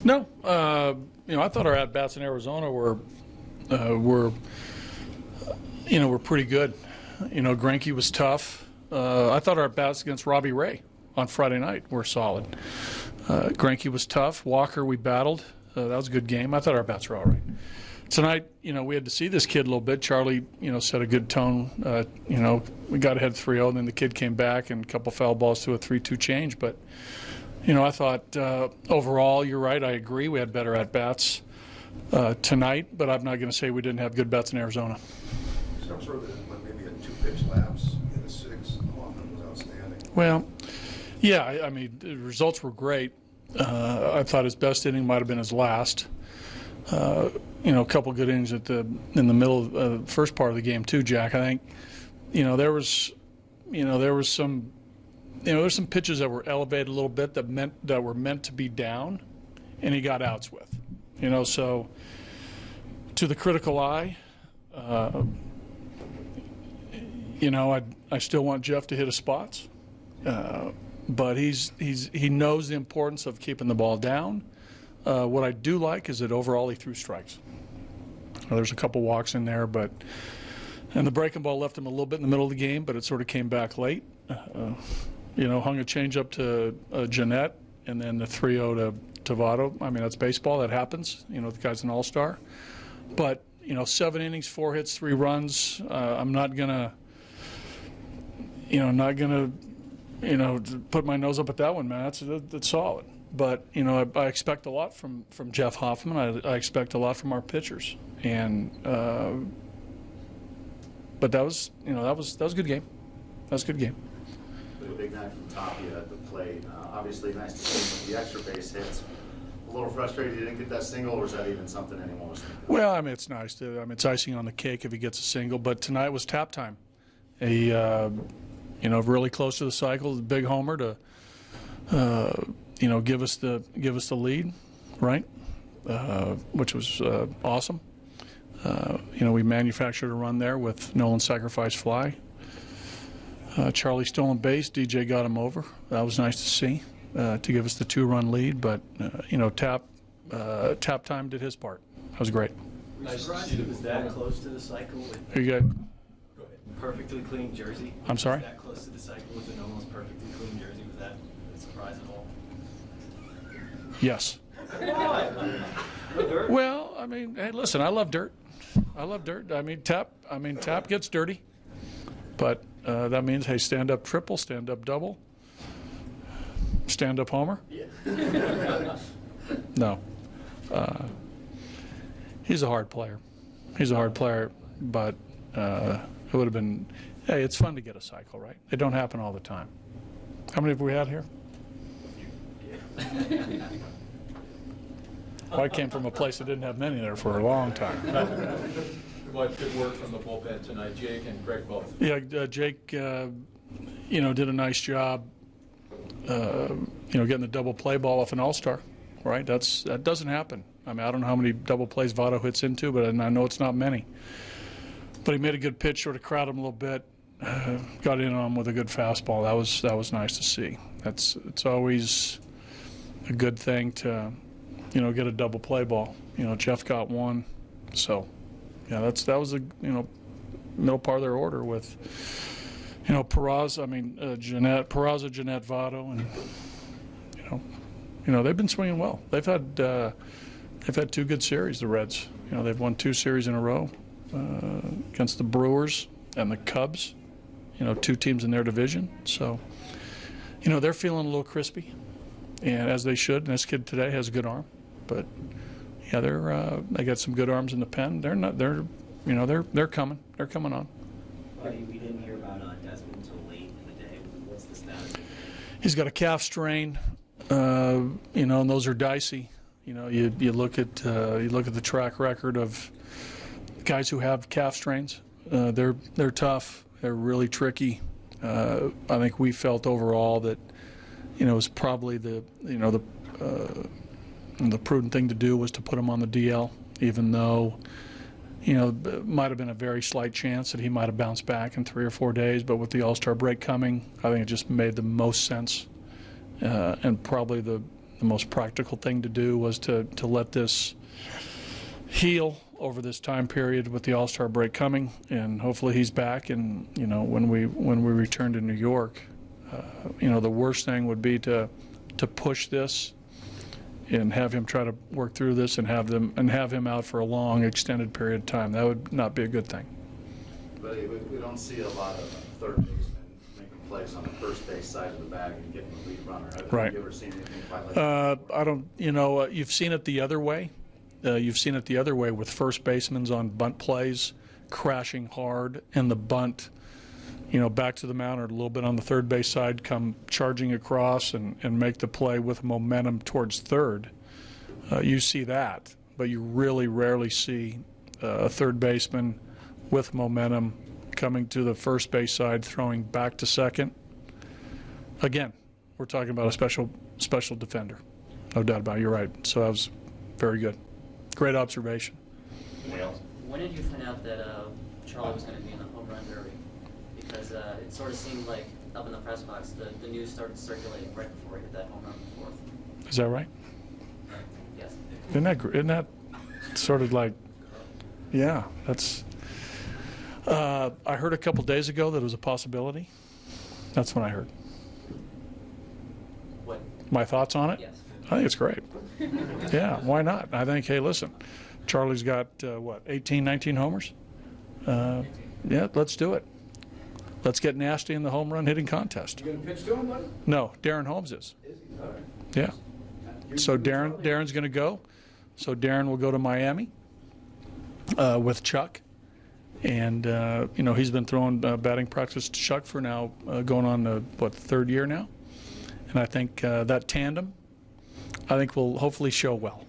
No, I thought our at bats in Arizona were pretty good. Greinke was tough. I thought our at bats against Robbie Ray on Friday night were solid. Greinke was tough. Walker, we battled. That was a good game. I thought our bats were all right. Tonight, we had to see this kid a little bit. Charlie, set a good tone. We got ahead 3-0, and then the kid came back and a couple foul balls to a 3-2 change. But, I thought overall, you're right. I agree. We had better at-bats tonight, but I'm not going to say we didn't have good bats in Arizona. Some sort of maybe a 2-pitch lapse in the 6th. Hoffman was outstanding. Well, yeah, the results were great. I thought his best inning might have been his last. A couple good innings in the middle of the first part of the game too, Jack. I think, there was some pitches that were elevated a little bit that were meant to be down, and he got outs with. So to the critical eye, I still want Jeff to hit his spots, but he knows the importance of keeping the ball down. What I do like is that overall he threw strikes. There's a couple walks in there, and the breaking ball left him a little bit in the middle of the game, but it sort of came back late. Hung a changeup to Jeanette, and then the 3-0 to Votto. That's baseball. That happens. The guy's an all-star. But 7 innings, 4 hits, 3 runs. I'm not gonna put my nose up at that one, man. That's solid. But I expect a lot from Jeff Hoffman. I expect a lot from our pitchers, and but that was a good game. That was a good game. A big night from Tapia at the plate. Obviously, nice to see the extra base hits. A little frustrated he didn't get that single, or is that even something anyone was thinking? Well, it's nice it's icing on the cake if he gets a single. But tonight was tap time. He really close to the cycle, the big homer to. Give us the lead, right? Which was awesome. We manufactured a run there with Nolan sacrifice fly. Charlie stolen base. DJ got him over. That was nice to see to give us the 2-run lead. But Tap Time did his part. That was great. Nice to see. Was that close to the cycle? Here you go. Perfectly clean jersey. I'm sorry? Was that close to the cycle with an almost perfectly clean jersey? Was that a surprise at all? Yes. Well, hey, listen, I love dirt. Tap gets dirty. But that means, hey, stand up triple, stand up double, stand up homer. Yeah. No. He's a hard player. But it would have been, hey, it's fun to get a cycle, right? They don't happen all the time. How many have we had here? Well, I came from a place that didn't have many there for a long time. What good work from the bullpen tonight, Jake and Greg both? Yeah, Jake, did a nice job, getting the double play ball off an all-star, right? That doesn't happen. I don't know how many double plays Votto hits into, but I know it's not many. But he made a good pitch, sort of crowded him a little bit, got in on him with a good fastball. That was nice to see. It's always a good thing to, get a double play ball. Jeff got one, so yeah, that was the middle part of their order with Jeanette, Peraza, Jeanette, Votto, and they've been swinging well. They've had 2 good series. The Reds, they've won 2 series in a row against the Brewers and the Cubs. 2 teams in their division. So, they're feeling a little crispy, and as they should. And this kid today has a good arm, but yeah, they got some good arms in the pen. They're coming. They're coming on. Buddy, we didn't hear about Desmond until late in the day. What's the status? He's got a calf strain, and those are dicey. You look at the track record of guys who have calf strains. They're tough. They're really tricky. I think we felt overall that it was probably the prudent thing to do was to put him on the DL, even though it might have been a very slight chance that he might have bounced back in 3 or 4 days. But with the All-Star break coming, I think it just made the most sense, and probably the the most practical thing to do was to let this heal over this time period with the All-Star break coming, and hopefully he's back. And when we return to New York, the worst thing would be to push this and have him try to work through this and have him out for a long extended period of time. That would not be a good thing. But we don't see a lot of third basemen making plays on the first base side of the bag and getting the lead runner. Right. Have you ever seen anything quite like that? I don't. You've seen it the other way. You've seen it the other way with first basemen on bunt plays, crashing hard, and the bunt, back to the mound or a little bit on the third base side, come charging across and make the play with momentum towards third. You see that, but you really rarely see a third baseman with momentum coming to the first base side, throwing back to second. Again, we're talking about a special defender, no doubt about it. You're right. So that was very good. Great observation. When did you find out that Charlie was going to be in the home run derby? Because it sort of seemed like up in the press box, the news started circulating right before he hit that home run in the fourth. Is that right? Yes. Isn't that sort of like, yeah, that's. I heard a couple days ago that it was a possibility. That's when I heard. What? My thoughts on it? Yes. I think it's great. Yeah, why not? I think, hey, listen, Charlie's got, 18, 19 homers? Yeah, let's do it. Let's get nasty in the home run hitting contest. You gonna pitch to him, buddy? No, Darren Holmes is. Is he? All right. Yeah. So Darren's going to go. So Darren will go to Miami with Chuck. And, he's been throwing batting practice to Chuck for now going on the third year now. And I think that tandem, will hopefully show well.